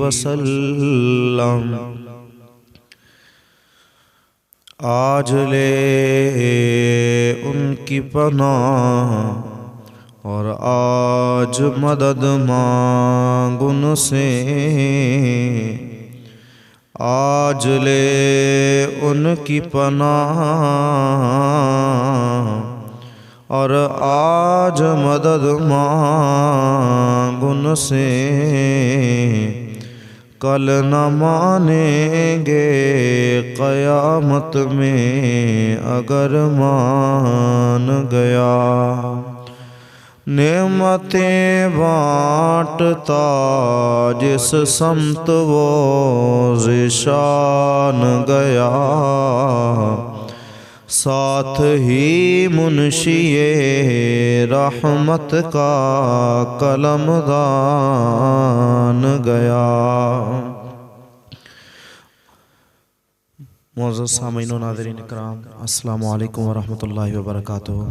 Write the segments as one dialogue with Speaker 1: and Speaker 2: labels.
Speaker 1: वसल्लम। आज ले उनकी पनाह और आज मदद मांग उनसे। आज ले उनकी पनाह और आज मदद मांग उनसे। कल न मानेंगे क़यामत में अगर मान गया। नेमतें बाँटता जिस समत वो ज़िशान गया। साथ ही मुंशिए रहमत का कलमदान गया। मुअज़्ज़ज़ सामीन व नाज़रीन इकराम, अस्सलामु अलैकुम व रहमतुल्लाहि व बरकातुहू।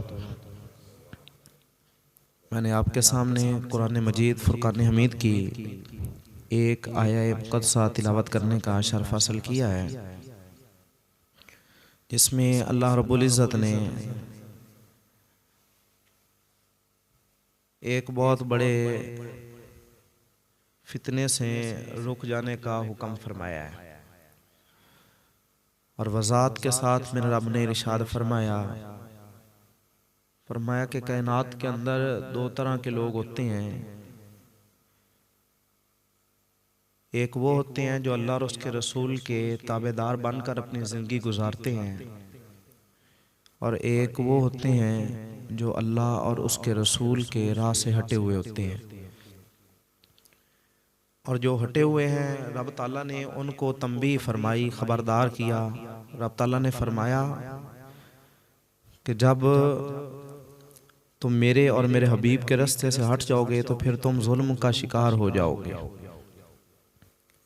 Speaker 1: मैंने आपके सामने कुरान मजीद फुरकान हमीद की एक आया मुक़द्दसा तिलावत करने का शर्फ़ हासिल किया है, जिसमें अल्लाह रब्बुल इज़्ज़त ने एक बहुत बड़े फितने से रुक जाने का हुक्म फरमाया है। और वज़ात के साथ मेरे रब ने इरशाद फरमाया कि कायनात के अंदर दो तरह के लोग होते हैं। एक वो होते हैं जो अल्लाह और उसके रसूल के ताबेदार बनकर अपनी ज़िंदगी गुजारते हैं, और एक वो होते हैं जो अल्लाह और उसके रसूल के राह से हटे हुए होते हैं। और जो हटे हुए हैं, रब ताला ने उनको तंबीह फरमाई, ख़बरदार किया। रब ताला ने फरमाया कि जब तुम मेरे और मेरे हबीब के रास्ते से हट जाओगे तो फिर तुम जुल्म का शिकार हो जाओगे,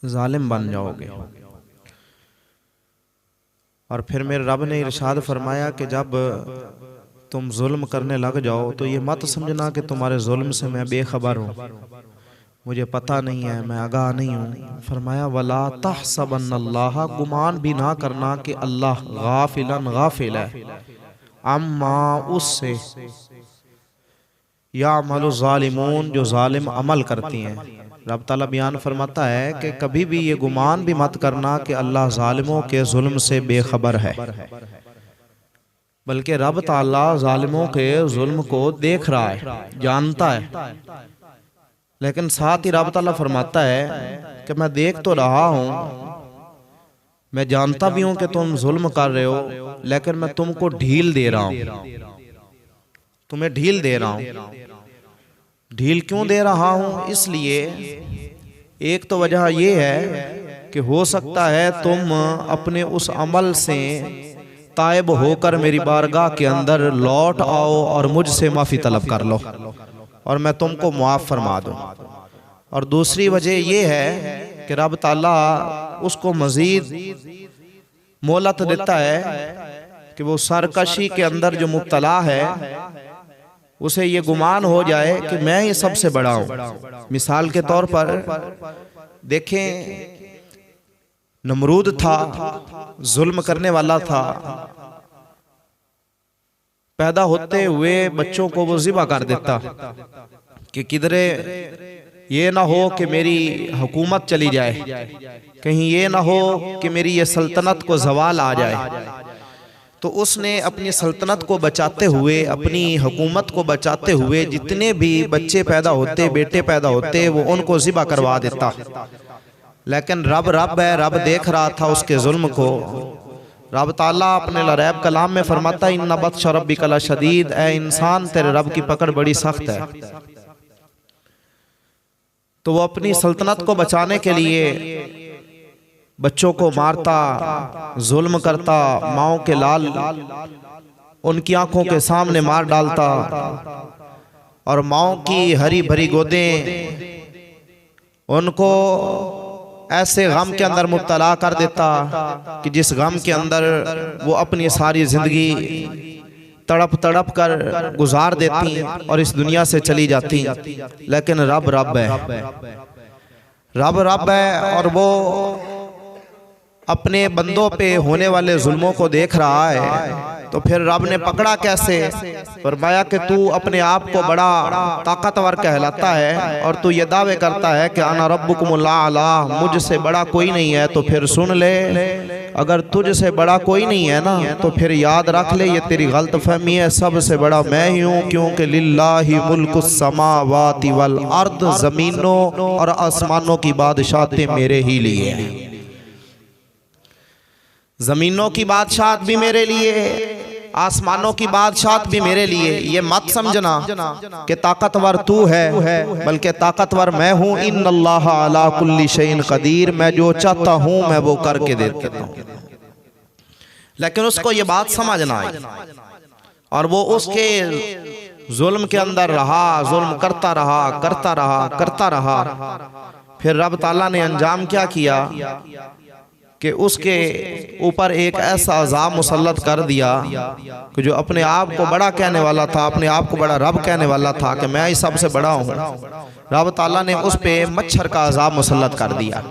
Speaker 1: जालिम बन जाओगे। और फिर मेरे रब ने इरशाद फरमाया कि जब तुम जुल्म करने लग जाओ तो ये मत समझना कि तुम्हारे जुल्म से मैं बेखबर हूँ, मुझे पता नहीं है, मैं आगाह नहीं हूँ। फरमाया वला तहसबन्नल्लाह, गुमान भी ना करना कि अल्लाह गाफिलन गाफिल है अम्मा उससे यामलु ज़ालिमून, जो जालिम अमल करती हैं। रब ताला बयान फरमाता है कि कभी भी ये गुमान भी मत करना कि अल्लाह जालिमों के जुल्म से बेखबर है, बल्कि रब ताला जालिमों के जुल्म को देख रहा है, जानता है। लेकिन साथ ही रब ताला फरमाता है कि मैं देख तो रहा हूँ, मैं जानता भी हूँ कि तुम जुल्म कर रहे हो, लेकिन मैं तुमको ढील दे रहा हूँ, तुम्हें ढील दे रहा हूँ। ढील क्यों दे रहा हूँ? इसलिए एक तो वजह यह है कि हो सकता है तुम अपने उस अमल से ताइब होकर मेरी बारगाह के अंदर लौट आओ और मुझसे माफ़ी तलब कर लो और मैं तुमको मुआफ़ फरमा दूँ। और दूसरी वजह ये है कि रब ताला उसको मज़ीद मोहलत देता है कि वो सरकशी के अंदर जो मुब्तला है उसे ये गुमान हो जाए कि मैं ये सबसे बड़ा हूँ। मिसाल के तौर पर देखें, नमरूद था, जुल्म करने वाला था, पैदा होते हुए बच्चों को वो ज़िबा कर देता कि किधरे ये ना हो कि मेरी हुकूमत चली जाए, कहीं ये ना हो कि मेरी ये सल्तनत को ज़वाल आ जाए। तो उसने अपनी सल्तनत को बचाते हुए, अपनी हुकूमत को बचाते हुए जितने भी बच्चे पैदा होते, बेटे पैदा होते, वो उनको ज़िबा करवा देता। लेकिन रब है, रब देख रहा था उसके जुल्म को। रब ताला अपने लरैब कलाम में फरमाता है इन्ना बत्श रब्बिका लशदीद, ऐ इंसान तेरे रब की पकड़ बड़ी सख्त है। तो वो अपनी सल्तनत को बचाने के लिए बच्चों को मारता, जुल्म करता, माओं के लाल उनकी आंखों के सामने मार डालता और माओं की हरी भरी गोदें उनको ऐसे गम के अंदर मुब्तला कर देता कि जिस गम के अंदर वो अपनी सारी जिंदगी तड़प तड़प कर गुजार देती और इस दुनिया से चली जाती। लेकिन रब है और वो अपने बंदों पे होने वाले जुल्मों को देख रहा है। तो फिर रब ने पकड़ा कैसे? फरमाया कि तू अपने आप को बड़ा ताकतवर कहलाता है और तू ये दावे करता है कि अना रब्बुकुमुल आला, मुझसे बड़ा कोई नहीं है। तो फिर सुन ले, अगर तुझसे बड़ा कोई नहीं है ना, तो फिर याद रख ले ये तेरी गलत फहमी है, सबसे बड़ा मैं ही हूँ, क्योंकि लिल्लाहि मुल्कुस समावाति वल अर्द, जमीनों और आसमानों की बादशाहतें मेरे ही लिए हैं। जमीनों की बादशाहत भी मेरे लिए, आसमानों की बादशाहत भी मेरे लिए। ये मत समझना कि ताकतवर तू है, बल्कि ताकतवर मैं हूँ। इन्नल्लाह अला कुल्ली शैइन कदीर, मैं जो चाहता हूँ मैं वो करके देता हूँ। लेकिन उसको ये बात समझना है और वो उसके जुल्म के अंदर रहा, जुल्म करता रहा। फिर रब ताला ने अंजाम क्या किया कि उसके ऊपर एक ऐसा अज़ाब मुसल्लत कर दिया कि जो अपने आप को बड़ा कहने वाला था, अपने आप को बड़ा रब कहने वाला था कि मैं ही सबसे बड़ा हूँ, रब ताला ने उस पे मच्छर का अज़ाब मुसल्लत कर दिया।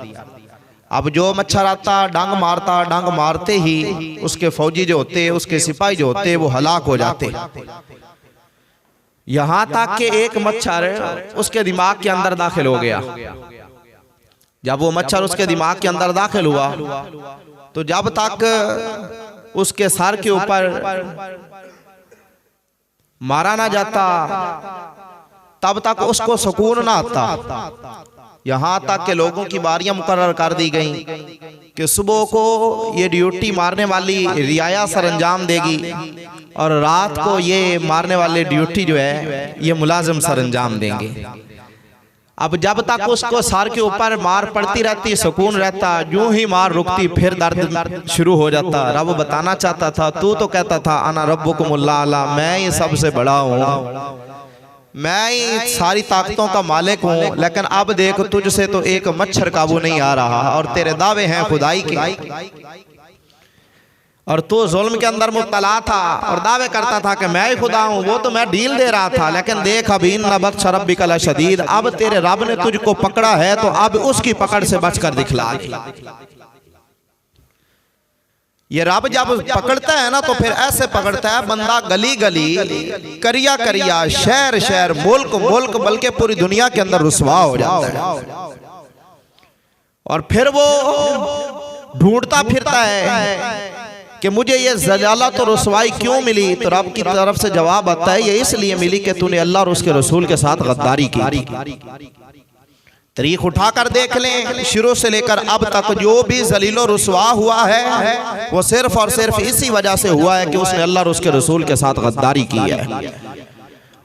Speaker 1: अब जो मच्छर आता डंग मारते ही उसके फौजी जो होते, उसके सिपाही जो होते, वो हलाक हो जाते। यहाँ तक कि एक मच्छर उसके दिमाग के अंदर दाखिल हो गया। जब वो मच्छर उसके दिमाग के अंदर दाखिल हुआ तो जब तक उसके सर के ऊपर मारा ना जाता तब तक उसको सुकून ना आता। यहाँ तक के लोगों की बारियां मुकर्रर कर दी गई कि सुबह को ये ड्यूटी मारने वाली रियाया सरंजाम देगी और रात को ये मारने वाले ड्यूटी जो है ये मुलाजिम सरंजाम देंगे। अब जब तक उसको सर के ऊपर मार पड़ती रहती, सुकून रहता, यूं ही मार रुकती, फिर दर्द शुरू हो जाता। रब बताना चाहता था, तू तो कहता था अना रब्बुकुमुल आला, मैं ही सबसे बड़ा हूँ, मैं ही सारी ताकतों का मालिक हूँ। लेकिन अब देख तुझसे तो एक मच्छर काबू नहीं आ रहा और तेरे दावे हैं खुदाई के, और तू जुल्म के अंदर मुब्तला था और दावे करता था कि मैं ही खुदा हूँ। वो तो मैं डील दे रहा था, लेकिन देख अभी इन्ना बत्श रब्बिका लशदीद, अब तेरे रब ने तुझको पकड़ा है तो अब उसकी पकड़ से बचकर दिखला। ये रब जब पकड़ता है ना तो फिर ऐसे पकड़ता है बंदा गली गली, करिया करिया, शहर शहर, मुल्क मुल्क, बल्कि पूरी दुनिया के अंदर रुसवा हो जाता है। और फिर वो ढूंढता फिरता है कि मुझे ये जलालत और रुसवाई क्यों मिली। तो रब की तरफ से जवाब आता है ये इसलिए मिली कि तूने अल्लाह और उसके रसूल के साथ गद्दारी की। तरीक उठाकर देख लें, शुरू से लेकर अब तक जो भी जलीलो रुसवा हुआ है वो सिर्फ और सिर्फ इसी वजह से हुआ है कि उसने अल्लाह और उसके रसूल के साथ गद्दारी की है।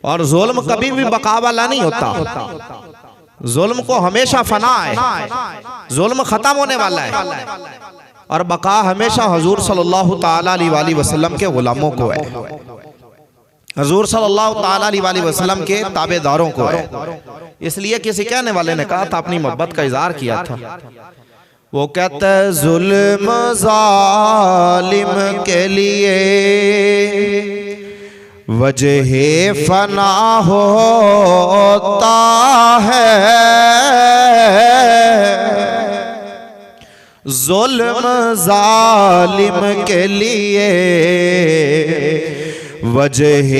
Speaker 1: और जुल्म कभी भी बका वाला नहीं होता, जुल्म को हमेशा फना है, जुल्म खत्म होने वाला है। और बका हमेशा हुजूर सल्लल्लाहु ताला अलैहि वसल्लम के गुलामों को है, हुजूर सल्लल्लाहु ताला अलैहि वसल्लम के ताबेदारों को है। इसलिए किसी कहने वाले ने कहा था, अपनी मोहब्बत का इजहार किया था, वो कहता है जुल्म जालिम के लिए वजह फना होता है, जुल्म जालिम के लिए वजह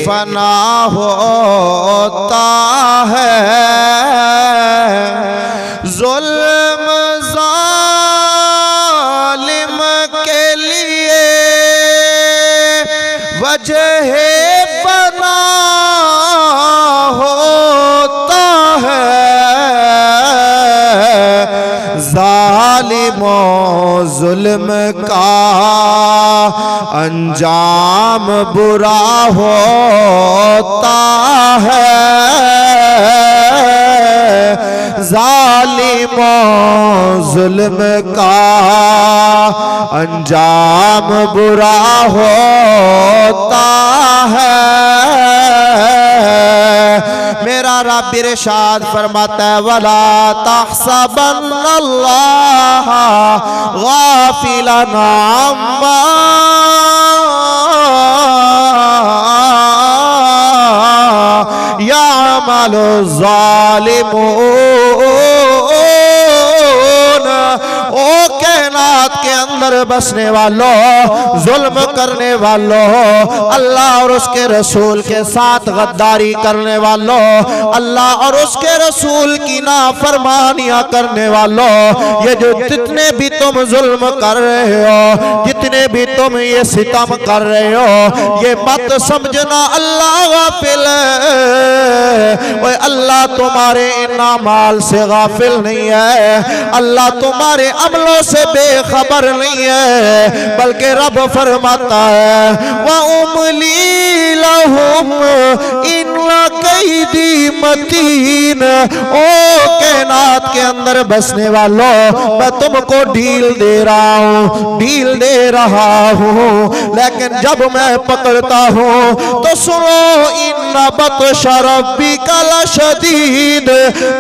Speaker 1: फना होता है, जुल्म जालिम के लिए वजह फना होता है, जालिमों जुल्म का अंजाम बुरा होता है, जालिमों जुल्म का अंजाम बुरा होता है। मेरा रब इरशाद फरमाता है वला तहसबन्नल्लाह गाफिलन अम्मा यामलु ज़ालिमून। ओ कायनात के अंदर बसने वालों, जुल्म करने वालों, अल्लाह और उसके रसूल के साथ गद्दारी करने वालों, अल्लाह और उसके रसूल की नाफरमानियां करने वालों, ये जो जितने भी तुम जुल्म कर रहे हो, जितने भी तुम ये सितम कर रहे हो, ये मत समझना अल्लाह गाफिल है। ओए अल्लाह तुम्हारे इनामाल से गाफिल नहीं है, अल्लाह तुम्हारे अमलों से बेखबर नहीं है, बल्कि रब फरमाता है व उमली लहुम इन्ना कैदी मतीन। ओ कायनात के अंदर बसने वालों, मैं तुमको ढील दे रहा हूँ, ढील दे रहा हूँ, लेकिन जब मैं पकड़ता हूँ तो सुनो इन्ना बत्शा रब्बिका लशदीद।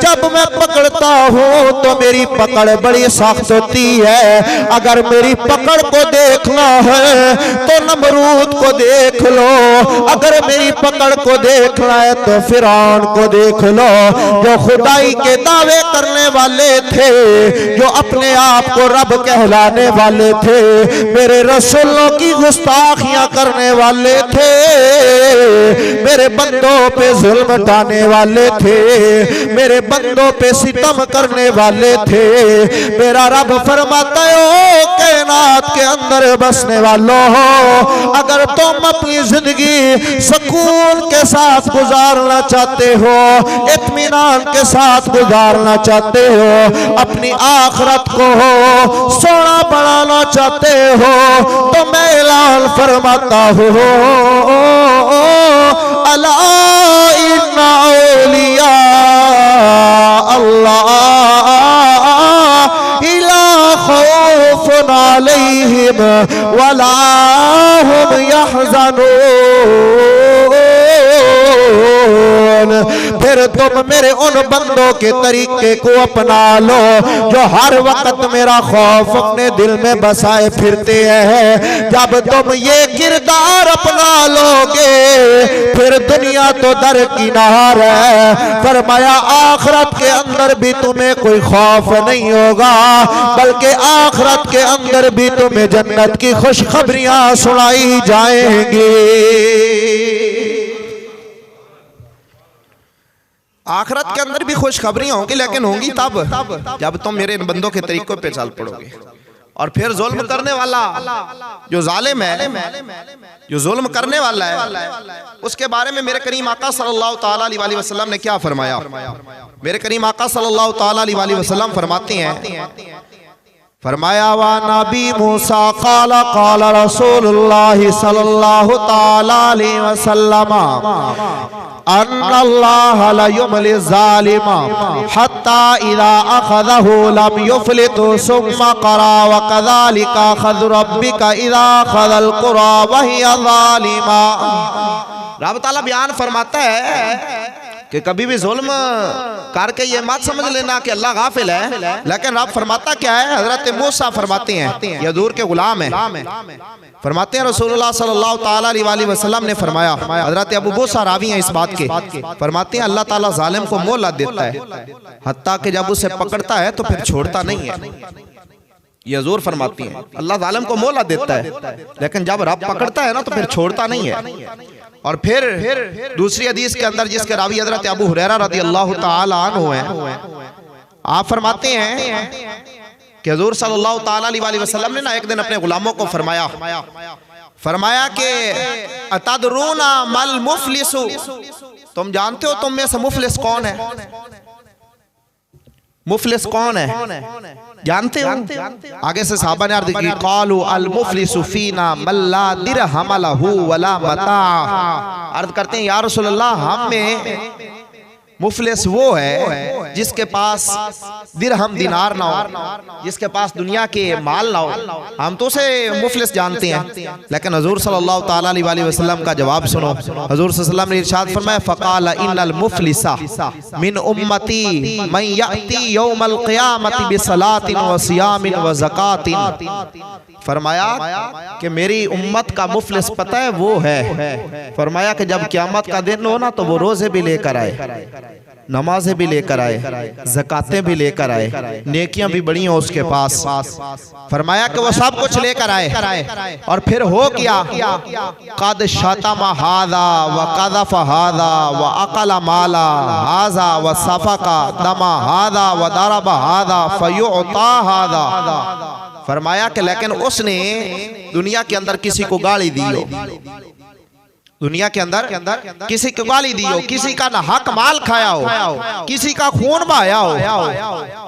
Speaker 1: जब मैं पकड़ता हूँ तो मेरी पकड़ बड़ी सख्त होती है। अगर मेरी पकड़ को देखना है तो नमरूद को देख लो, अगर मेरी पकड़ को देखना है तो फिरौन को देख लो, जो खुदाई के दावे करने वाले थे, जो अपने आप को रब कहलाने वाले थे, मेरे रसूलों की गुस्ताखियां करने वाले थे, मेरे बंदों पे जुल्म ढाने वाले थे, मेरे बंदों पे सितम करने वाले थे। मेरा रब फरमाता है ओ कायनात के अंदर बसने वालों, अगर तुम अपनी जिंदगी सुकून के साथ गुजारना चाहते हो, इत्मीनान के साथ गुजारना चाहते हो, अपनी आखिरत को सोना बनाना चाहते हो, तो मैं ऐलान फरमाता हूँ अला इन्ना औलिया अल्लाह ला खौफुन अलैहिम वला हुम यहज़नून। फिर तुम मेरे उन बंदों के तरीके को अपना लो जो हर वक्त मेरा खौफ अपने दिल में बसाए फिरते हैं। जब तुम ये किरदार अपना लोगे फिर दुनिया तो दरकिनार है। फरमाया आखिरत के अंदर भी तुम्हें कोई खौफ नहीं होगा, बल्कि आखिरत के अंदर भी तुम्हें जन्नत की खुशखबरियां सुनाई जाएंगी। आखिरत के अंदर भी खुशखबरियां होंगी, लेकिन होंगी तब जब तुम मेरे इन बंदों के तरीकों पे चल पड़ोगे। और फिर जुल्म करने वाला जो जालिम है, जो जुल्म करने वाला है, उसके बारे में मेरे करीम आका सल्लल्लाहु ताला अलैहि वसल्लम ने क्या फरमाया। मेरे करीम आका सल्लल्लाहु ताला अलैहि वसल्लम फरमाते हैं फरमाया वा नबी मूसा क़ाल क़ाल रसूलुल्लाह सल्लल्लाहु तआला अलैहि वसल्लम अन्नल्लाह ला युमलि ज़ालिमा हत्ता इज़ा अख़ज़हु लम युफ़्लितु सुम्मा क़रा व कज़ालिका अख़ज़ु रब्बिका इज़ा अख़ज़ल क़ुरा व हिय ज़ालिमा। रब ताला बयान फरमाता है कि कभी भी जुल्म करके ये मत समझ लेना कि अल्लाह गाफिल है, लेकिन रब फरमाता क्या है? हजरत मूसा फरमाते हैं, ये दूर के गुलाम है, फरमाते हैं रसूलुल्लाह सल्लल्लाहु तआला अलैहि वसल्लम ने फरमाया, हजरत अबू मूसा रावी हैं इस बात के, फरमाते हैं अल्लाह ताला जालिम को मोहलत देता है, हत्ता कि जब उसे पकड़ता है तो फिर छोड़ता नहीं है। ये हजूर फरमाती हैं अल्लाह जालिम को मोहलत देता है, लेकिन जब रब पकड़ता है ना तो फिर छोड़ता नहीं है। और फिर दूसरी हदीस के अंदर जिसके रावी हजरत अबू हुरैरा रज़ियल्लाहु तआला अन्हु हैं, आप फरमाते हैं कि हुजूर सल्लल्लाहु तआला अलैहि वसल्लम ने ना एक दिन अपने गुलामों को फरमाया कि अतदरूना मल मुफलिसु, तुम जानते हो तुम में से मुफलिस कौन है? मुफलिस कौन है जानते हो? आगे से सहाबा ने अर्ज की, क़ालू अल मुफलिसु फीना मल्ला दिरहम लहू वला मता। अर्ज करते हैं या रसूल अल्लाह, हम में मुफलिस वो है जिसके पास दिरहम दिनार ना हो, जिसके पास दुनिया के माल ना हो, हम तो उसे मुफलिस जानते हैं। लेकिन हुजूर सल्लल्लाहु तआला अलैहि वसल्लम का जवाब सुनो। हुजूर सल्लल्लाहु अलैहि वसल्लम ने इरशाद फरमाया, फ़क़ाल इन्नल मुफलिसा मिन उम्मती मन यअती यौमल क़ियामति बिसलातिन व सियामिन व ज़कातिन। फरमाया कि मेरी उम्मत का मुफलिस पता है वो है, फरमाया कि जब क़यामत का दिन हो ना तो वो रोजे भी लेकर आए, नमाजें भी लेकर आए, ज़कातें भी लेकर आए, नेकियां भी बड़ी हो उसके पास। फरमाया कि वो सब कुछ लेकर आए और फिर हो क्या, कद शतमा हादा व कदफ हादा व अकल माला हाजा व सफका दमा हादा व दरबा हादा फयुता हादा। फरमाया कि लेकिन उसने दुनिया के अंदर किसी को गाली दी हो, दुनिया के अंदर किसी को गाली दी हो, किसी का ना हक माल खाया हो, किसी का खून बहाया हो,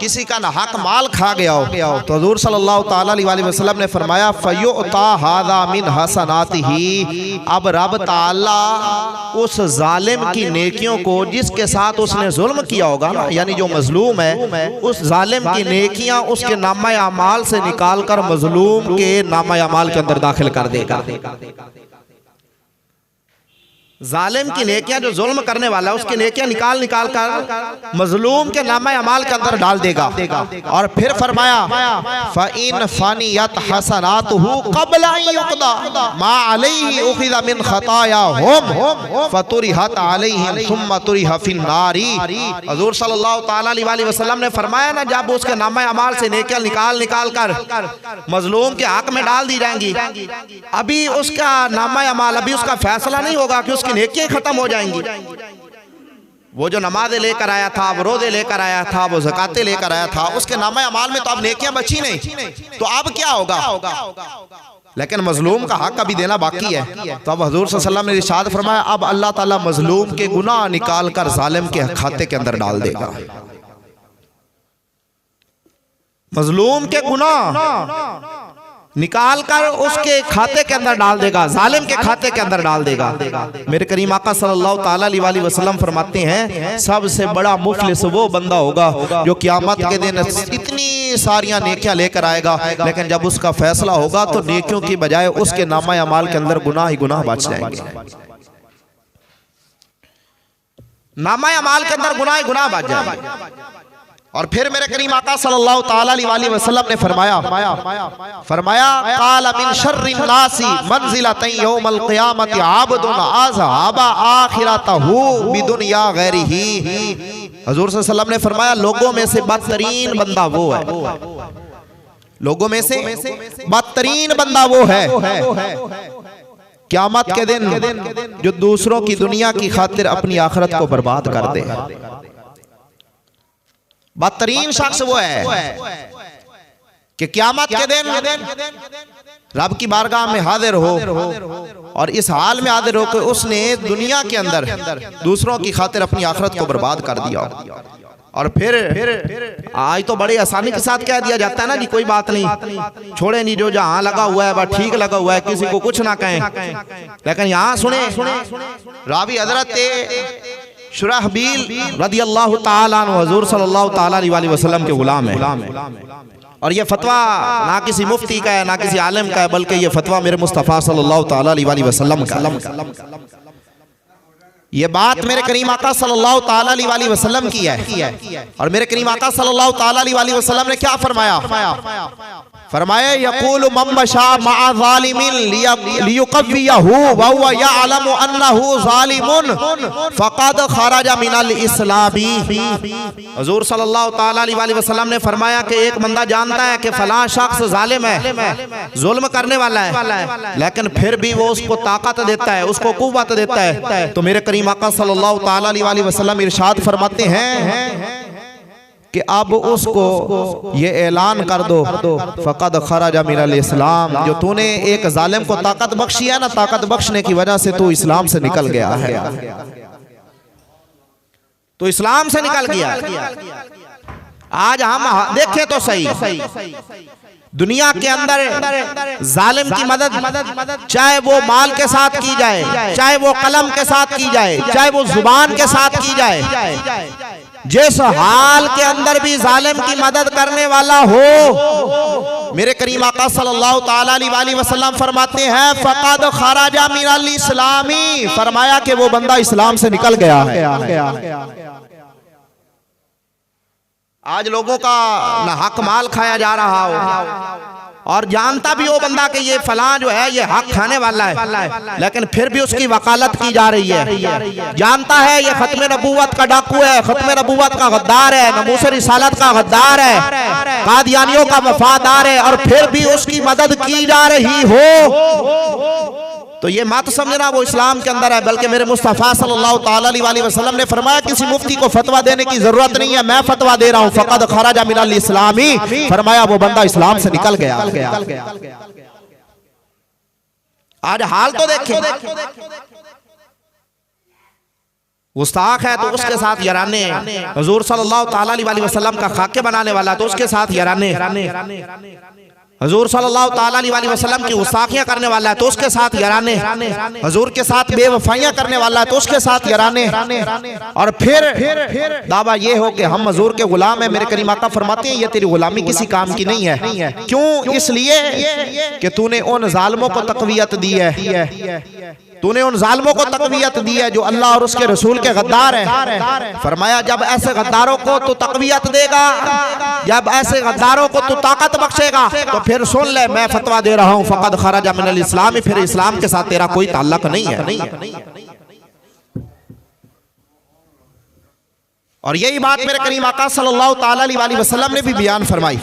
Speaker 1: किसी का ना हक माल खा गया हो। तो हुजूर सल्लल्लाहु तआला अलैहि वसल्लम ने फरमाया, फयुता हादा मिन हसनातिही। अब रब ताला उस जालिम की नेकियों को, जिसके साथ उसने जुल्म किया होगा ना, यानी जो मजलूम है, उस जालिम की नेकियां उसके नामा अमाल से निकाल कर मजलूम के नामा अमाल के अंदर दाखिल कर देगा। जालिम की नेकियां, जो जुल्म करने वाला है उसकी नेकियां निकाल कर मजलूम के नामा अमाल के अंदर डाल देगा। और फिर फरमाया, फ़इन फ़नियत हसनातुहु क़ब्ल अन युक़दा मा अलैहि उख़िज़ मिन ख़तायाहुम फ़तुरिहत अलैहिम सुम्मा तुरिहा फ़िन नारी। हुज़ूर सल्लल्लाहु तआला अलैहि वसल्लम ने फरमाया ना, जब उसके नामा अमाल से नेकियां निकाल कर मजलूम के हक में डाल दी जाएंगी, अभी उसका नामा अमाल, अभी उसका फैसला नहीं होगा कि उसकी नेकियां खत्म हो जाएंगी। वो जो नमाज़ें लेकर आया था, वो रोज़े लेकर आया था, वो ज़कातें लेकर आया था, उसके नामा अमाल में तो अब नेकियां बची नहीं, तो अब क्या होगा? लेकिन मजलूम का हक अभी देना बाकी है। तो अब हुजूर सल्लल्लाहु अलैहि वसल्लम ने इरशाद फरमाया, अब अल्लाह ताला मजलूम के गुनाह निकाल कर जालिम के खाते के अंदर डाल देगा। मजलूम के गुनाह निकाल कर उसके खाते के अंदर डाल देगा, जालिम के खाते के अंदर डाल देगा। मेरे करीम आका सल्लल्लाहु तआला अलैहि वसल्लम फरमाते हैं, सबसे बड़ा मुफलिस वो बंदा होगा जो क़यामत के दिन इतनी सारियां नेकियां लेकर आएगा, लेकिन जब उसका फैसला होगा तो नेकियों की बजाय उसके नामा अमाल के अंदर गुनाह ही गुनाह बच जाएंगे। नामा अमाल के अंदर गुनाह ही गुनाह बच जाएंगे। और फिर मेरे करीम आका सल्लल्लाहु तआला अलैहि वसल्लम ने फरमाया, क़ाल मिन शर्रिन नासी मंज़िलतन यौमल क़ियामति आबदुन अज़हबा आखिरतहु बिदुनिया गैरिही। हुज़ूर सल्लल्लाहु अलैहि वसल्लम ने फरमाया, लोगों में से बदतरीन बंदा वो है, लोगों में से बदतरीन बंदा वो है क़यामत के दिन जो दूसरों की दुनिया की खातिर अपनी आखिरत को बर्बाद कर दे। बदतरीन शख्स वो है कि क़यामत के दिन रब की बारगाह में हाजिर हो और इस हाल में हाजिर हो कि उसने दुनिया के अंदर दूसरों की खातिर अपनी आखिरत को बर्बाद कर दिया। और फिर आज तो बड़ी आसानी के साथ कह दिया जाता है ना जी, कोई बात नहीं, छोड़े नहीं, जो जहां लगा हुआ है बस ठीक लगा हुआ है, किसी को कुछ ना कहें। लेकिन यहाँ सुने रावी हजरत शुराहबील रदियल्लाहु ताला अन्हु हुजूर सल्लल्लाहु ताला अलैहि वसल्लम के गुलाम है। और ये फतवा ना किसी मुफ्ती का है ना किसी आलिम का है, बल्कि ये फतवा मेरे मुस्तफ़ा सल्लल्लाहु ताला अलैहि वसल्लम का। ये बात मेरे करीम आका सल्लल्लाहु ताला अलैहि वसल्लम की है। और मेरे करीम आका सल्लल्लाहु ताला अलैहि वसल्लम ने क्या फरमाया? फरमाया यक़ूलु मन मशा मअ ज़ालिमिन लियुक़व्वियहु व हुवा यअलमु अन्नहु ज़ालिमुन फ़क़द ख़रज मिनल इस्लामी। हुज़ूर सल्लल्लाहु ताला अलैहि वसल्लम ने फरमाया कि एक बंदा जानता है कि फलां शख्स ज़ालिम है, जुल्म करने वाला है, लेकिन फिर भी वो उसको ताकत देता है, उसको कुव्वत देता है, तो मेरे करीम आका सल्लल्लाहु ताला अलैहि वसल्लम इरशाद फरमाते हैं कि अब उसको ये ऐलान कर दो फ़क़द ख़रज मिनल इस्लाम, जो तूने एक जालिम को ताकत बख्शी है ना, ताकत बख्शने की वजह से तू इस्लाम से निकल गया है, तो इस्लाम से निकल गया। आज हम देखें तो सही, दुनिया के अंदर जालिम की मदद चाहे वो माल के साथ की जाए, चाहे वो कलम के साथ की जाए, चाहे वो जुबान के साथ की जाए, जिस हाल के अंदर भी जालिम की मदद करने वाला हो, मेरे करीम आका सल्लल्लाहु ताला अलैहि वसल्लम फरमाते हैं फ़क़द ख़रज मिनल इस्लामी, फरमाया कि वो बंदा इस्लाम से निकल गया है। आज लोगों का ना हक माल खाया जा रहा हो, और जानता भी वो बंदा कि ये फलां जो है ये हक खाने वाला है, लेकिन फिर भी उसकी वकालत की जा रही है। जानता है ये खत्म नबूवत का डाकू है, खत्म नबूवत का गद्दार है, नमूस रिसालत का गद्दार है, कादियानियों का वफादार है, और फिर भी उसकी मदद की जा रही हो, तो ये मत समझना वो इस्लाम के अंदर है, बल्कि मेरे मुस्तफ़ा सल्लल्लाहु ताला अलैहि वसल्लम ने फरमाया किसी मुफ्ती को फतवा देने की जरूरत नहीं है, मैं फतवा दे रहा हूँ, फ़क़द ख़रज मिनल इस्लामी, फरमाया वो बंदा इस्लाम से निकल गया। आज हाल तो देखें, गुस्ताख है तो उसके साथ याराने, हुज़ूर सल्लल्लाहु ताला अलैहि वसल्लम का खाके बनाने वाला तो उसके साथ याराने, हुज़ूर सल्लल्लाहु ताला अलैहि वसल्लम की गुस्ताखियां करने वाला है तो उसके साथ याराने, हुज़ूर के साथ बेवफाइयां करने वाला है तो उसके साथ याराने, और फिर दावा ये हो कि हम हुज़ूर के गुलाम हैं। मेरे करीम आका फरमाते हैं ये तेरी गुलामी किसी काम की नहीं है। क्यों? इसलिए कि तूने उन जालिमों को तक़वियत दी है, तूने उन जालिमों को तक़वियत दी है जो अल्लाह और उसके रसूल के गद्दार हैं। फरमाया जब ऐसे गद्दारों को तू तक़वियत देगा, जब ऐसे गद्दारों को तू ताकत बख्शेगा, तो फिर सुन ले मैं फतवा दे रहा हूँ फ़क़द ख़रज मिनल इस्लाम, फिर इस्लाम के साथ तेरा कोई ताल्लुक नहीं है। और यही बात मेरे करीम आका सल्लल्लाहु ताला अलैहि वसल्लम ने भी बयान फरमाई,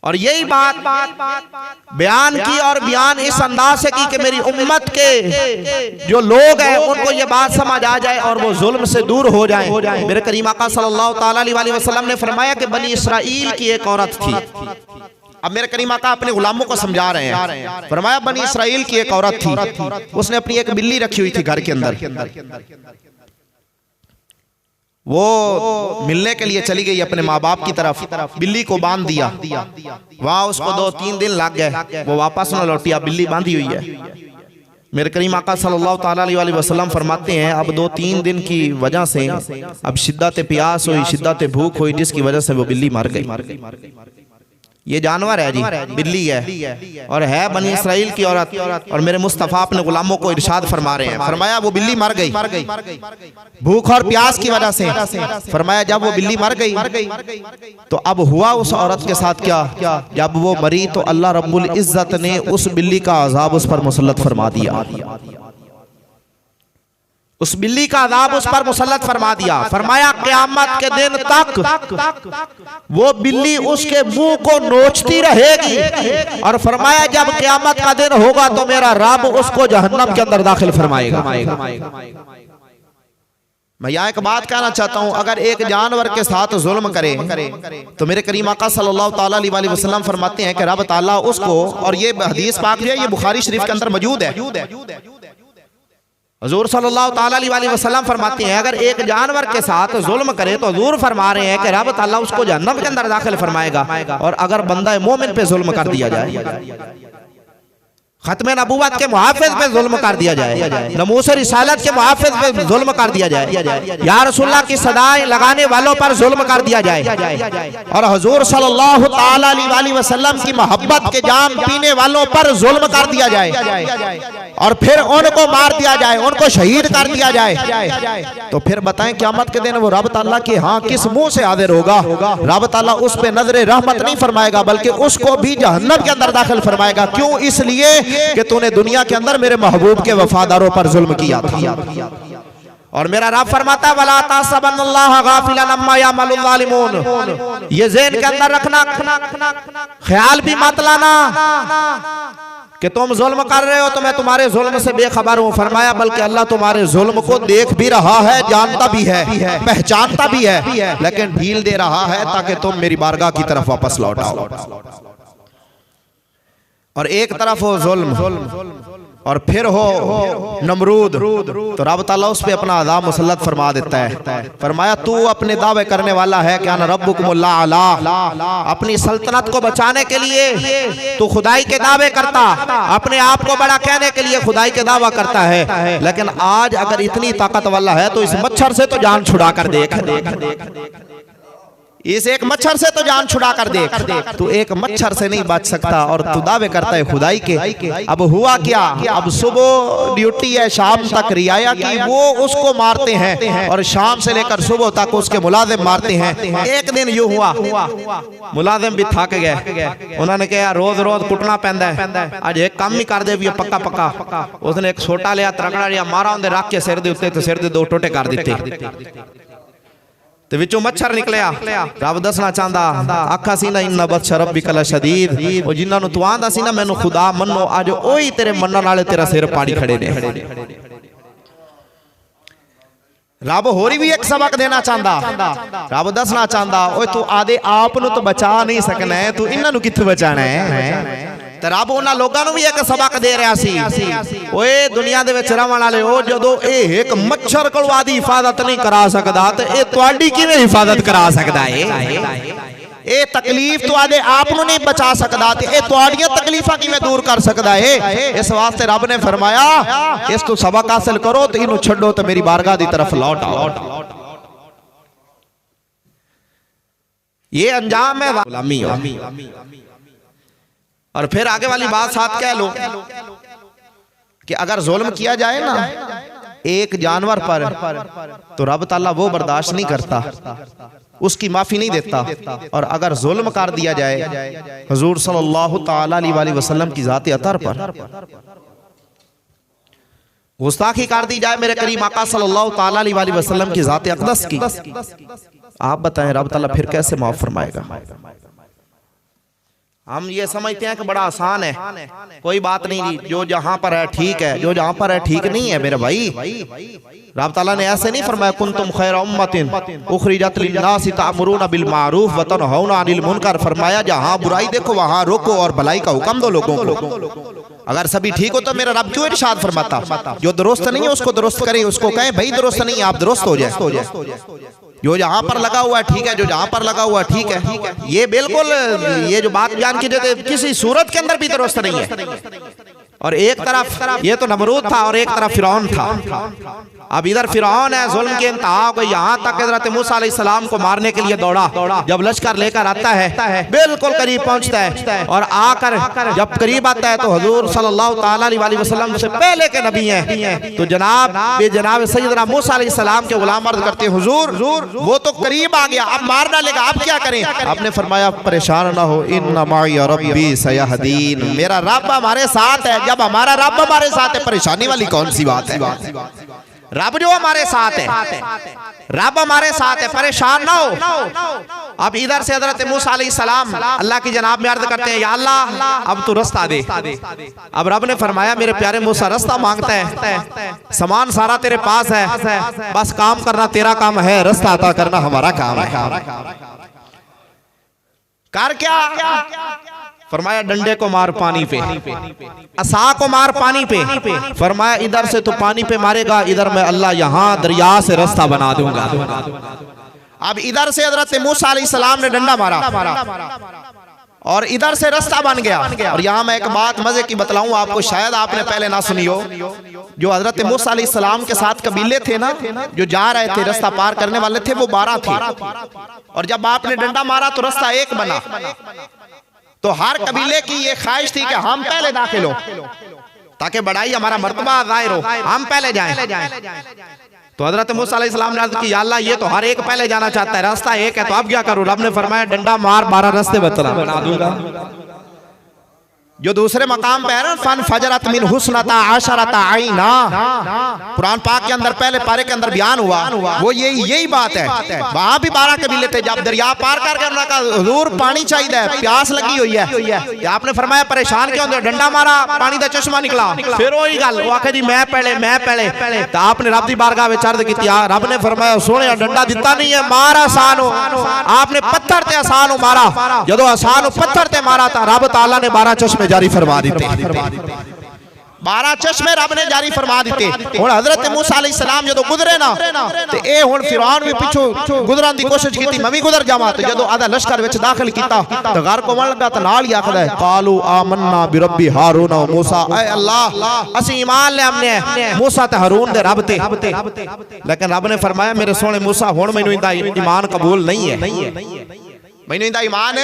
Speaker 1: और यही बात बयान की, और बयान इस अंदाज से की कि मेरी उम्मत के जो लोग हैं उनको ये बात समझ आ जाए और वो जुल्म से दूर हो जाएं। मेरे करीम आका सल्लल्लाहु ताला अलैहि वसल्लम ने फरमाया कि बनी इसराइल की एक औरत थी। अब मेरे करीम आका अपने गुलामों को समझा रहे हैं, फरमाया बनी इसराइल की एक औरत थी, उसने अपनी एक बिल्ली रखी हुई थी घर के अंदर। वो मिलने के लिए चली गई अपने माँ बाप की तरफ, बिल्ली को बांध दिया, वहां उसको 2-3 दिन लग गए, वो वापस न लौटिया, बिल्ली बांधी हुई है। मेरे करीम आका सल्लल्लाहु ताला अलैहि वसल्लम फरमाते हैं अब 2-3 दिन की वजह से अब शिद्दत प्यास हुई, शिद्दत भूख हुई, जिसकी वजह से वो बिल्ली मर गई। ये जानवर है जी, बिल्ली है, और है बनी इसराइल की औरत, और मेरे मुस्तफ़ा अपने गुलामों को इरशाद फरमा रहे हैं, फरमाया वो बिल्ली मर गई भूख और प्यास की वजह से। फरमाया जब वो बिल्ली मर गई तो अब हुआ उस औरत के साथ क्या? जब वो मरी तो अल्लाह रब्बुल इज्जत ने उस बिल्ली का अजाब उस पर मुसल्लत फरमा दिया, उस बिल्ली का अज़ाब उस पर मुसल्लत फरमा दिया। फरमाया क़यामत के दिन तक वो बिल्ली उसके मुंह को नोचती रहेगी, और फरमाया जब क़यामत का दिन होगा तो मेरा रब उसको जहन्नम के अंदर दाखिल फरमाएगा। मैं यहाँ एक बात कहना चाहता हूँ, अगर एक जानवर के साथ जुल्म करे तो मेरे करीम आका सल्लल्लाहु ताला अलैहि वसल्लम फरमाते हैं कि रब ताला उसको, और ये हदीस पाक है, ये बुखारी शरीफ के अंदर मौजूद है, हुजूर सल्लल्लाहु ताला अलैहि वसल्लम फरमाते हैं अगर एक जानवर के साथ जुल्म करे तो हुजूर फरमा रहे हैं कि रब ताला उसको जहन्नम के अंदर दाखिल फरमाएगा। और अगर बंदा मोमिन पे जुल्म कर दिया जाए, खत्म नबूवत के मुहाफिज पे जुल्म कर दिया जाए, नमूस रिसालत के मुहाफिज पे जुल्म कर दिया जाए, या रसूलुल्लाह की सदाएं लगाने वालों पर जुल्म कर दिया जाए, और हुजूर सल्लल्लाहु ताला अलैहि वसल्लम की मोहब्बत के जाम पीने वालों पर जुल्म कर दिया जाए और फिर उनको मार दिया जाए, उनको शहीद कर दिया जाए, तो फिर बताएं क़यामत के दिन वो रब ताला के हाँ किस मुंह से हाजिर होगा? रब ताला उस पे नजरे रहमत नहीं फरमाएगा बल्कि उसको भी जहन्नम के अंदर दाखिल फरमाएगा। क्यों? इसलिए कि तूने दुनिया के अंदर मेरे महबूब के वफादारों पर जुल्म किया था। और मेरा रब फरमाता है वला तहसबन्नल्लाह गाफिलन अम्मा यअमलुल ज़ालिमून, ये ज़हन के अंदर रखना, ख्याल भी मत लाना कि तुम जुल्म कर रहे हो तो मैं तुम्हारे जुल्म से बेखबर हूं। फरमाया बल्कि अल्लाह तुम्हारे जुल्म को देख भी रहा है, जानता भी है, पहचानता भी है, लेकिन ढील दे रहा है ताकि तुम मेरी बारगाह की तरफ वापस लौट आओ। और एक तरफ हो जुल्म और फिर हो नमरूद, तो रब ताला उस पे अपना अज़ाब मुसल्लत फरमा देता है। फरमाया तू अपने दावे करने वाला है कि अना रब्बुकुमुल आला, अपनी सल्तनत को बचाने के लिए तू खुदाई के दावे करता, अपने आप को बड़ा कहने के लिए खुदाई के दावा करता है, लेकिन आज अगर इतनी ताकत वाला है तो इस मच्छर से तो जान छुड़ा कर देख, इस एक मच्छर से तो जान छुड़ा कर देख। तू एक मच्छर से नहीं बच सकता और तू दावे करता है खुदाई के। अब हुआ क्या? अब सुबह ड्यूटी है, शाम तक रियाया की वो उसको मारते हैं और शाम से लेकर सुबह तक उसके मुलाजिम मारते हैं। एक दिन यूं हुआ मुलाजिम भी थक गए, उन्होंने कहा रोज रोज कुटना पैंदा है, आज एक काम ही कर दे भी पक्का पक्का। उसने एक छोटा लिया, तगड़ा लिया, मारा उन्हें रख के सिर दे उत्ते, तो सिर दे दो टोटे कर दिते ते विचों मच्छर निकलिया। रब दसना चाहता आखा सी ना इन्ना बत्श रब्बिक लशदीद, ओ जिन्हां नूं तू आंदा सी ना मैनू खुदा मन्नो, अज ओही तेरे मनण वाले तेरा सिर पाड़ी खड़े ने। रब होरी भी एक सबक देना चाहता, रब दसना चाहता ओए तू आदे आप नूं तो बचा नहीं सकना है, तू इन्हां नूं कित्थों बचाना है? ते रब उन्हां लोकां नूं भी एक सबक दे रहा सी, ओए दुनिया दे विच रहण वाले ओ जदों एक मच्छर कोल आदी हिफाजत नहीं करा सकदा ते ए तुहाडी किवें हिफाजत करा सकदा है? ए तकलीफ तो आदे आप नहीं बचा सकता, ए तुहाड़ियां तकलीफां किवें दूर कर सकता है? इस वास्ते रब ने फरमाया इस तो सबक हासिल करो तो इनू छड्डो तो मेरी बारगाह दी तरफ लौट आओ। ये अंजाम है गुलामी। और फिर आगे वाली बात साथ कह लो कि अगर जुल्म किया जाए ना एक जानवर पर तो रब ताला वो बर्दाश्त नहीं करता, उसकी माफी नहीं देता। और अगर जुल्म कर दिया जाए हुजूर सल्लल्लाहु ताला अलैहि वसल्लम की जात अतर पर, गुस्ताखी कर दी जाए मेरे करीम आका सल्लल्लाहु ताला अलैहि वसल्लम की जात अक़दस की, आप बताएं रब ताला फिर कैसे माफ फरमाएगा? हम ये समझते हैं कि बड़ा आसान है, कोई बात नहीं जी, जो जहां पर है ठीक है, जो जहां पर है ठीक नहीं है मेरे भाई। रब ताला ने ऐसे नहीं फरमाया कुंतुम खैरा उम्मतिन उखरिजत लिन्नास तामुरूना बिल मारूफ व तनहौना अनिल मुनकर। फरमाया जहां बुराई देखो वहां रोको और भलाई का हुक्म दो लोगों को। अगर सभी ठीक हो तो मेरा रब क्यों इरशाद फरमाता जो दुरुस्त नहीं है उसको दुरुस्त करे, उसको कहें भाई दुरुस्त नहीं है आप दुरुस्त हो जाए। जो जहां पर लगा हुआ है ठीक है, जो जहां पर लगा हुआ ठीक है। ये बिल्कुल ये जो बात बयान की जाती है किसी सूरत के अंदर भी दुरुस्त नहीं है। और एक तरफ ये तो नमरूद था और एक तरफ फिरौन था। अब इधर फिरौन है, जुल्म के इंतहा को यहाँ तक हज़रत मूसा अलैहिस्सलाम को मारने के लिए दौड़ा। जब लश्कर लेकर आता है बिल्कुल करीब पहुंचता है और आकर जब करीब आता है तो हुजूर सल्लल्लाहु ताला अलैहि वसल्लम से पहले के नबी हैं, तो जनाब सैयदना मूसा अलैहिस्सलाम के गुलाम अर्ज करते हैं हुजूर वो तो करीब आ गया, अब मारना लेगा, अब क्या करें? आपने फरमाया परेशान ना हो, इन्ना माई रब्बी सयहदीन, मेरा रब हमारे साथ है। जब हमारा रब हमारे साथ है परेशानी वाली कौन सी बात है? रब जो हमारे साथ है, रब हमारे साथ है, परेशान ना हो। अब इधर से हज़रत मूसा अलैहिस्सलाम अल्लाह की जनाब में अर्ज करते हैं या अल्लाह अब तू रास्ता दे। अब रब ने फरमाया मेरे प्यारे मूसा रास्ता मांगता है, सामान सारा तेरे पास है, बस काम करना तेरा काम है, रास्ता अता करना हमारा काम है। कर क्या? फरमाया डंडे को मार पानी पे, असा को मार पानी पे। फरमाया इधर से तो पानी पे मारेगा, इधर मैं अल्लाह यहाँ दरिया से रास्ता बना दूंगा। अब इधर से हजरत मूसा अलैहिस्सलाम ने डंडा मारा और इधर से रास्ता बन गया। और यहाँ मैं एक बात मजे की बतलाऊं आपको, शायद आपने पहले ना सुनी हो। जो हजरत मूसा अलैहिस्सलाम के साथ कबीले थे ना, जो जा रहे थे रास्ता पार करने वाले थे, वो 12 थे। और जब आपने डंडा मारा तो रास्ता एक बना। तो हर कबीले की ये ख्वाहिश थी कि हम पहले दाखिल हो, ताकि बढ़ाई हमारा मर्तबा जाहिर हो, हम पहले जाएं। तो हजरत मूसा अलैहिस्सलाम ने अर्ज़ की, या अल्लाह ये तो हर एक पहले जाना चाहता है, रास्ता एक है, तो अब क्या करूं? रब ने फरमाया डंडा मार, 12 रास्ते बना दूंगा। जो दूसरे मकाम पे है ना, फन फजरत मिन हुस्नता आशरता आईना, कुरान पाक के अंदर पहले पारे के अंदर बयान हुआ, वो यही बात है। वहां भी 12 कबीले थे। जब दरिया पार करके उन्होंने कहा हुजूर पानी चाहिए, प्यास लगी हुई है। आपने फरमाया परेशान क्यों होंगे? डंडा मारा, पानी का चश्मा निकला। फिर वही गल, वो आखे जी मैं पहले। तो आपने रब दी बारगाह में अर्ज़ की, रब ने फरमाया सोने डंडा दिता नहीं है, मार आसान हो। आपने पत्थर ते आसान हो मारा। जदों आसान हो पत्थर ते मारा था, रब ताला ने 12 चश्मे जारी फरमा दिते। 12 चश्मे रब ने जारी फरमा दिते। हुण हजरत मूसा अलैहिस्सलाम जदों गुजरे ना, ते ए हुण फिरौन भी पिछों गुजरन दी कोशिश कीती, मैं भी गुजर जावां। ते जदों आधा लश्कर विच दाखिल कीता ते घर को मन लगा, ते नाल ही आखदा है कालू आमन्ना बिरब्बी हारून व मूसा, ऐ अल्लाह असीं ईमान ले हमने मूसा ते हारून दे रब ते। लेकिन रब ने फरमाया मेरे सोहणे मूसा, हुण मैनूं इंदा ईमान कबूल नहीं है, मैंने इंदा ईमान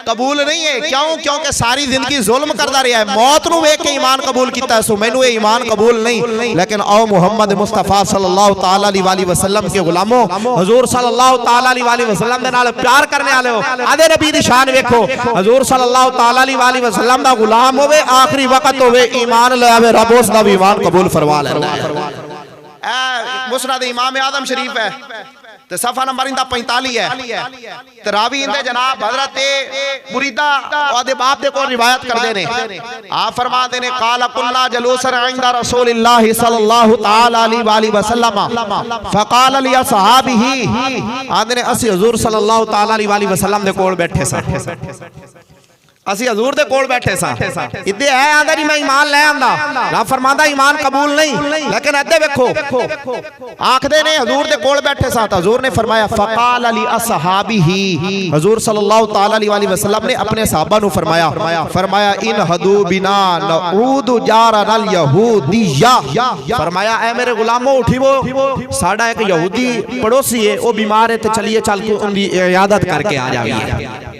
Speaker 1: कबूल नहीं है। क्यों? क्योंकि सारी जिंदगी जुल्म करता रहा है, मौत नूं वेख के ईमान कबूल किया, सो मैनू ये ईमान कबूल नहीं। लेकिन आओ मुहम्मद मुस्तफा सल्लल्लाहु तआला अलैहि वसल्लम के गुलामों, हुजूर सल्लल्लाहु तआला अलैहि वसल्लम दे नाल प्यार करने वाले हो, आदे नबी दी शान वेखो। हुजूर सल्लल्लाहु तआला अलैहि वसल्लम दा गुलाम होवे, आखिरी वक्त होवे, ईमान ले आवे, रब उस दा भी ईमान कबूल फरमा लेंदा है। ए मुस्नद इमाम आदम शरीफ है, ते सफा नंबर इंदा 45 है। ते रावी इंदे जनाब हजरत मुरीदा ओदे बाप दे को रिवायत करदे ने। आप फरमाते ने काला कुल्ला जलूसन इंदा रसूलिल्लाह सल्लल्लाहु तआला अलैहि वसल्लम फकाल लिया सहाबीही, आंदे ने असि हुजूर सल्लल्लाहु तआला अलैहि वसल्लम दे कोल बैठे सा, असी हजूर दे कोल बैठे सा। इदे है आंदा जी मैं ईमान ले आंदा, रब फरमांदा ईमान कबूल नहीं। लेकिन अदे वेखो आखदे ने हजूर दे कोल बैठे सा, तो हजूर ने फरमाया फकाल अली असहाबीही, हजूर सल्लल्लाहु तआला अलैहि वसल्लम ने अपने सहाबा नु फरमाया इन हदू बिना नऊदु जारनल यहूदिया, फरमाया ए मेरे गुलामों उठिवो, साडा एक यहूदी पड़ोसी है, वो बीमार है, ते चलिए चल के उनकी इयादत करके आ जाइए।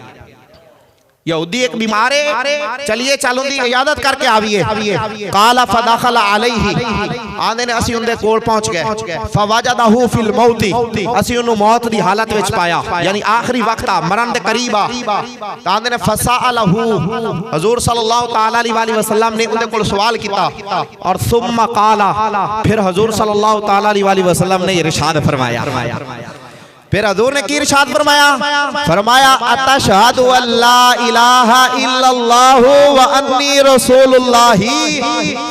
Speaker 1: यहूदी एक बीमार है, चलिए चल उनकी इयादत करके आविए। काला फदखल अलैहि, आंदे ने असी उनदे कोल पहुंच गए। फवजदहु फिल मौती, असी उन्हें मौत दी हालत विच पाया, यानी आखिरी वक्त आ, मरण दे करीब आ। आंदे ने फसअलहु, हुजूर सल्लल्लाहु तआला अलैहि वसल्लम ने उनदे कोल सवाल किया, और सुम्मा काला, फिर हुजूर सल्लल्लाहु तआला अलैहि वसल्लम ने इरशाद फरमाया। फिर हजूर ने की इरशाद फरमाया अतशहदु अल्ला इलाहा इल्लल्लाहु व अन्नी रसूलुल्लाही,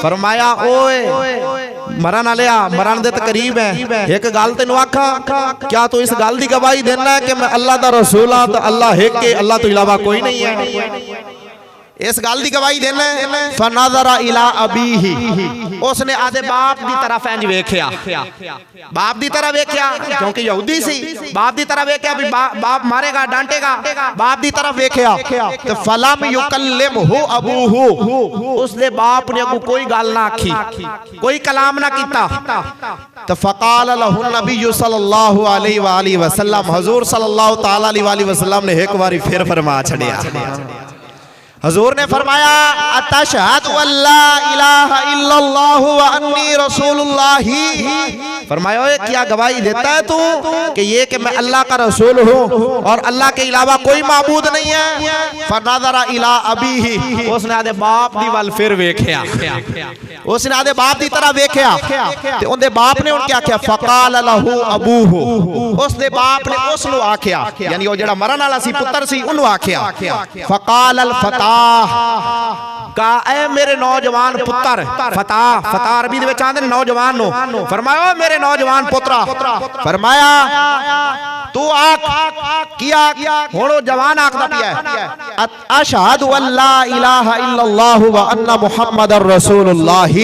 Speaker 1: फरमाया ओए मरन आलिया, मरण दे करीब है, एक गल तेन आखा, क्या तू इस गल की गवाही देना है कि मैं अल्लाह दा रसूल हां, तो अल्लाह एक के, अल्लाह तो इलावा कोई नहीं है, इस गल की गवाही देना। फनज़रा इला अबीही, उसने आदे बाप दी तरफ इंज वेख्या, बाप दी तरह वेख्या, क्योंकि यहूदी सी, बाप दी तरह वेख्या भी बाप मारेगा डांटेगा, बाप दी तरफ वेख्या। तो फलम युकल्लिमहु अबूहु, उसने बाप ने अगू कोई गल ना आखी, कोई कलाम ना कीता। तो फकाल लहु नबी सल्लल्लाहु अलैहि वसल्लम, हुजूर सल्लल्लाहु तआला अलैहि वसल्लम ने एक बारी फिर फरमा छड़िया। हजूर ने फरमाया अतशहदु अल्ला इलाहा इल्लल्लाहु व अन्नी रसूलुल्लाही, फरमाया क्या गवाही देता है तू कि ये कि मैं अल्लाह का रसूल हूँ और अल्लाह के अलावा कोई माबूद नहीं है। फनज़रा इला अबीही, उसने आदे बाप दी वल फिर वेख्या, उसने आदे बाप दी तरह वेख्या, ते उनदे बाप ने उनके आख्या फकाल लहु अबूहु, उसदे बाप ने उसनु आख्या, यानी वो जेड़ा मरन वाला सी पुत्र सी उन्नु आख्या। फकाल अल फता का ए मेरे नौजवान पुत्र, फता फता अरबी दे विच आंदे नौजवान नो, फरमाया मेरे नौजवान पुत्रा, फरमाया तू आख किया होड़ो जवान आखदा पिया है अशहदु अल्ला इलाहा इल्लल्लाहु व अन्ना मुहम्मदर रसूलुल्लाह।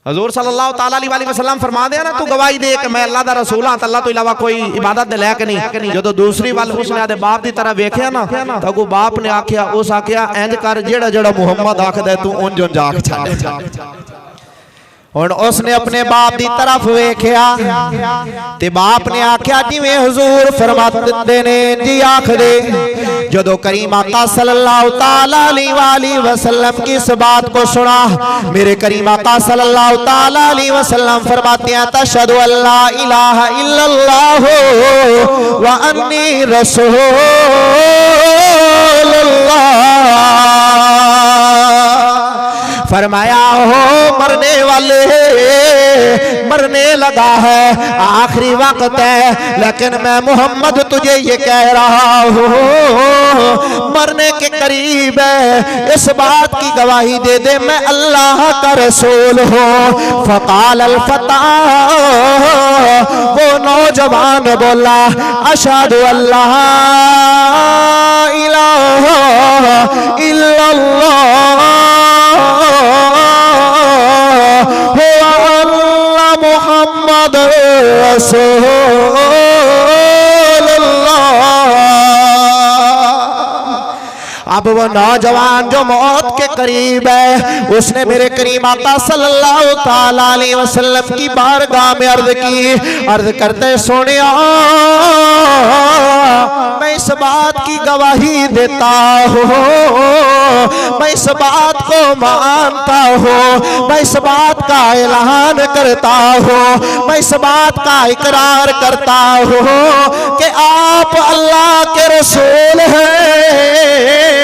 Speaker 1: हजूर सल्लल्लाहु ताला अलैहि वसल्लम फरमा दे ना, तू गवाही दे कि मैं अल्लाह दा रसूल हां, अल्लाह तो इलावा कोई इबादत दे लैक नहीं। जो दूसरी वाल उसने आदे बाप दी तरह वेख्या ना, तो अगू बाप ने आख्या, उस आख्या इंज कर जेड़ा जेड़ा मुहम्मद आखदा तू उंज उंज आख छड़। और उसने अपने बाप की तरफ वेख्या ते बाप ने आख्या जिवें हुजूर फरमाते ने जी आख दे। जदों करीम आका सल्लल्लाहु ताला अलैहि वसल्लम की इस बात को सुना, मेरे करीम आका सल्लल्लाहु ताला अलैहि वसल्लम फरमाते हैं तशहदु अल्ला इलाहा इल्लल्लाह व अन्नी रसूलुल्लाह। फरमाया हो मरने वाले मरने लगा है, आखिरी वक्त है, लेकिन मैं मोहम्मद तुझे ये कह रहा हूँ मरने के करीब है, इस बात की गवाही दे दे मैं अल्लाह का रसूल हूँ। फ़क़ाल अल फ़ता, वो नौजवान बोला अशहदु अल्ला इलाहा इल्लल्लाह मोहम्मद रसूलुल्लाह। अब वो नौजवान जो मौत के करीब है, उसने मेरे करीम आका सल्लल्लाहु ताला अलैहि वसल्लम की बारगाह में अर्ज की, अर्ज करते सोनिया मैं इस बात की गवाही देता हूँ, मैं इस बात को मानता हूँ, मैं इस बात का ऐलान करता हूँ, मैं इस बात का इकरार करता हूँ कि आप अल्लाह के रसूल हैं,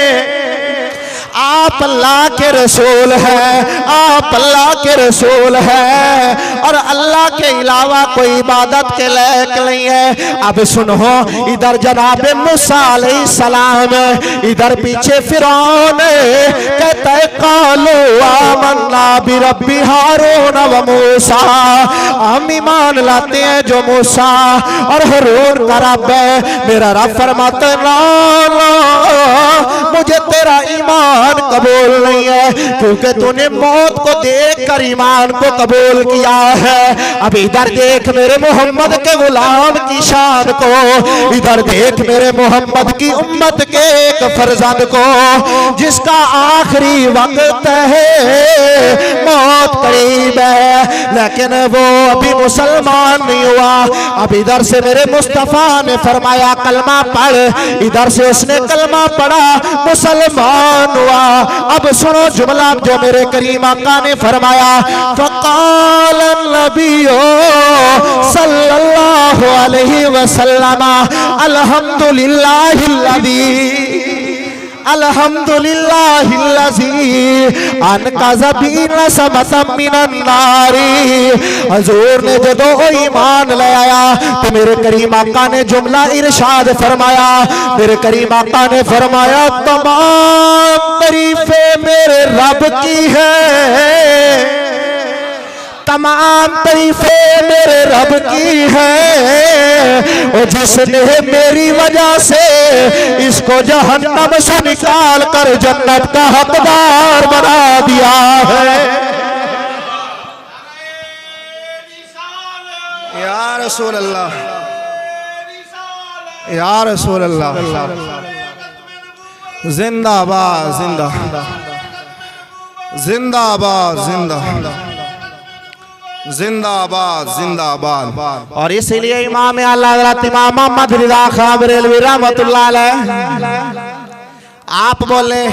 Speaker 1: आप अल्लाह के रसूल हैं, आप अल्लाह के रसूल हैं और अल्लाह के अलावा कोई इबादत के लायक नहीं है। अब सुनो, इधर जनाब मूसा अलैहिस्सलाम, इधर पीछे फिरौन कहता है कालू आमन्ना बिरब्बी हारून व मूसा, हम ईमान लाते हैं जो मूसा और हारून का रब है। मेरा रब फरमाता ना मुझे तेरा ईमान कबूल नहीं है, क्योंकि तूने मौत को देखकर ईमान को कबूल किया है। अब इधर देख मेरे मोहम्मद के गुलाम की शान को, इधर देख मेरे मोहम्मद की उम्मत के एक फर्जंद को जिसका आखिरी वक्त है, मौत करीब है, लेकिन वो अभी मुसलमान नहीं हुआ। अब इधर से मेरे मुस्तफा ने फरमाया कलमा पढ़, इधर से उसने कलमा पढ़ा, मुसलमान हुआ। अब सुनो जुमला जो मेरे करीम आका ने फरमाया, फ़क़ाल नबियो सल्लल्लाहु अलैहि वसल्लम अल्हम्दुलिल्लाहिल्लज़ी अल्हम्दुलिल्लाहिल्लज़ी अनक़ज़ बीना समतम मिनन नारी। हजूर ने जदों ईमान ले आया तो मेरे करीम आका ने जुमला इरशाद फरमाया, मेरे करीम आका ने फरमाया तमाम तारीफें मेरे रब की है, तमाम तारीफें मेरे रब की है, और जिसने मेरी वजह से इसको जहन्नम से निकाल कर जन्नत का हकदार बना दिया है। या रसूल अल्लाह, या रसूल अल्लाह, जिंदाबाद जिंदाबाद जिंदाबाद जिंदाबाद जिंदाबाद जिंदाबाद। और इसीलिए इमाम आला हज़रत इमाम मोहम्मद रिज़ा खां बरेलवी रहमतुल्लाह अलैह आप बोले,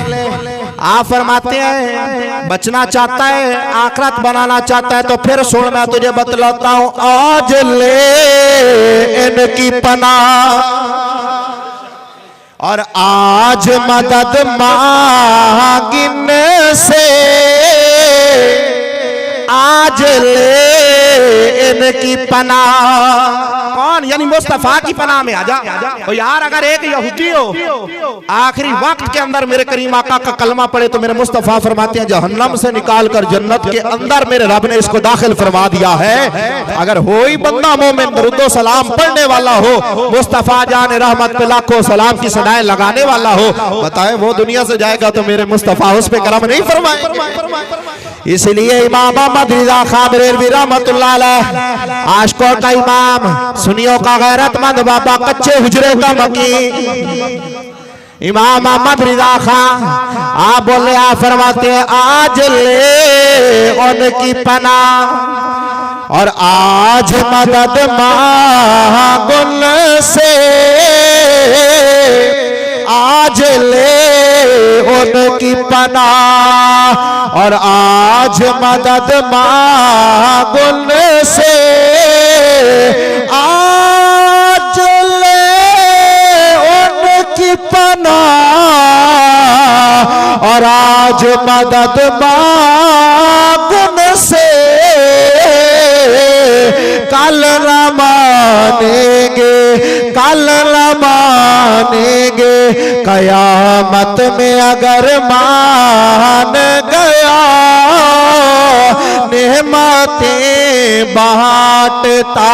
Speaker 1: आप फरमाते हैं बचना चाहता है, आखिरत बनाना चाहता है, तो फिर सुन मैं तुझे बतलाता हूँ, आज ले इनकी पनाह और आज मदद मांगने से, आज ले की पनाह। कौन? यानी मुस्तफा की पनाह में आजा। तो यार अगर एक यहूदी हो आखिरी वक्त के अंदर मेरे करीम आका का कलमा पढ़े तो मेरे मुस्तफा फरमाते हैं जहन्नम से निकाल कर जन्नत के अंदर मेरे रब ने इसको दाखिल फरमा दिया है। अगर हो ही बंदा मोमिन दरूदो सलाम पढ़ने वाला हो, मुस्तफा जान रहमत पे लाखों सलाम की सदाएं लगाने वाला हो, बताए वो दुनिया से जाएगा तो मेरे मुस्तफा उस पे करम नहीं फरमाएंगे। इसलिए इमाम अहमद रिज़ा खां बरेलवी रहमतुल्लाह अलैह आशिकों का इमाम, सुन्नियों का गैरतमंद बाबा, कच्चे हुजरे का मकीन इमाम अहमद रिज़ा खां आप बोले, आप फरमाते हैं आज ले उनकी पनाह और आज मदद मांगुन से, आज ले उनकी पनाह और आज मदद मांगुन से, आज ले उनकी पनाह और आज मदद मांगुन से, कल न मानेंगे, कल न मानेंगे, कयामत में अगर मान गया, नेमतें बांटता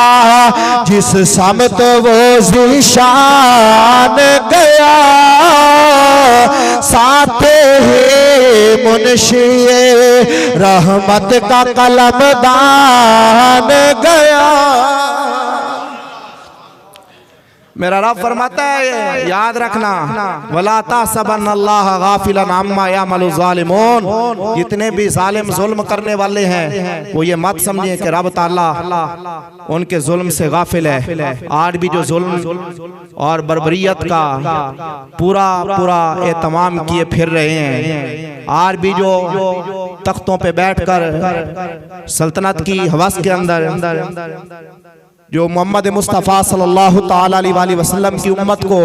Speaker 1: जिस समत वो ज़ीशान गया, साथ ही मुंशिए रहमत का कलमदान गया। मेरा रब फरमाता है याद रखना, वला तहसबन्नल्लाह गाफिलन अम्मा यामलु ज़ालिमून, जितने भी जालिम जुल्म करने वाले हैं वो ये मत समझे कि रब ताला उनके जुल्म से गाफिल है। आज भी जो जुल्म और बर्बरियत का पूरा पूरा एहतमाम किए फिर रहे हैं, आज भी जो तख्तों पे बैठकर सल्तनत की हवस के अंदर जो मोहम्मद मुस्तफ़ा सल्लल्लाहु ताला अलैहि वसल्लम की उम्मत को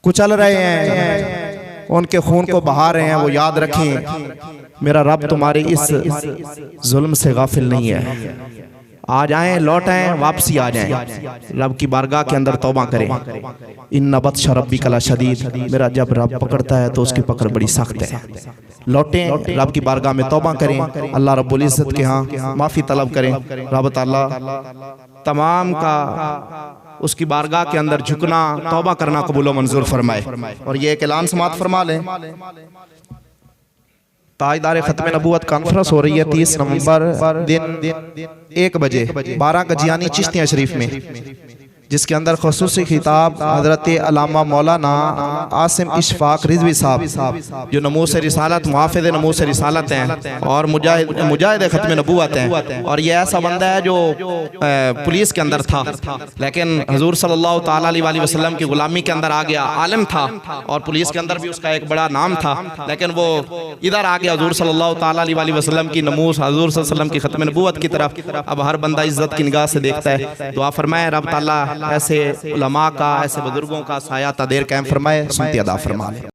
Speaker 1: कुचल रहे हैं, उनके खून को बहा रहे हैं, वो याद रखें मेरा रब तुम्हारे इस जुल्म से गाफिल नहीं है। आ जाएं, लौट आएं, वापसी आ जाएं, रब की बारगाह के अंदर तौबा करें। इन्ना बत्श रब्बिका लशदीद, मेरा जब रब पकड़ता है तो उसकी पकड़ बड़ी सख्त है। लौटें, रब की बारगाह में तौबा करें, अल्लाह रब्बुल इज्जत के यहाँ माफ़ी तलब करें। रब ताला तमाम का उसकी बारगाह के अंदर झुकना, तौबा करना कबूल व मंजूर फरमाए। और ये एक ऐलान समात फरमा लें, ताजदार खत्म नबूवत कॉन्फ्रेंस हो रही है 30 नवंबर दिन 1 बजे 12 गजियानी चिश्तिया शरीफ में, जिसके अंदर खुसूसी खिताब हजरत अल्लामा मौलाना आसिम इशफाक रिजवी साहब जो नमूस रिसालत मुहाफिज़ नमूस रिसालत हैं और मुजाहिद खत्म नबूवत हैं। और ये ऐसा बंदा है जो पुलिस के अंदर था, लेकिन हजूर सल्लल्लाहु ताला अलैहि वसल्लम की गुलामी के अंदर आ गया। आलिम था और पुलिस के अंदर भी उसका एक बड़ा नाम था, लेकिन वो इधर आ गया हजूर सल्लल्लाहु ताला अलैहि वसल्लम की नमूस, हजूर सल्लल्लाहु अलैहि वसल्लम की खत्म नबूवत की तरफ। अब हर बंदा इज्जत की निगाह से देखता है। दुआ फरमाए रब ताला ऐसे उलमा का, ऐसे बुजुर्गों का साया तदेर कायम फरमाए, सुनती अदा फरमाए।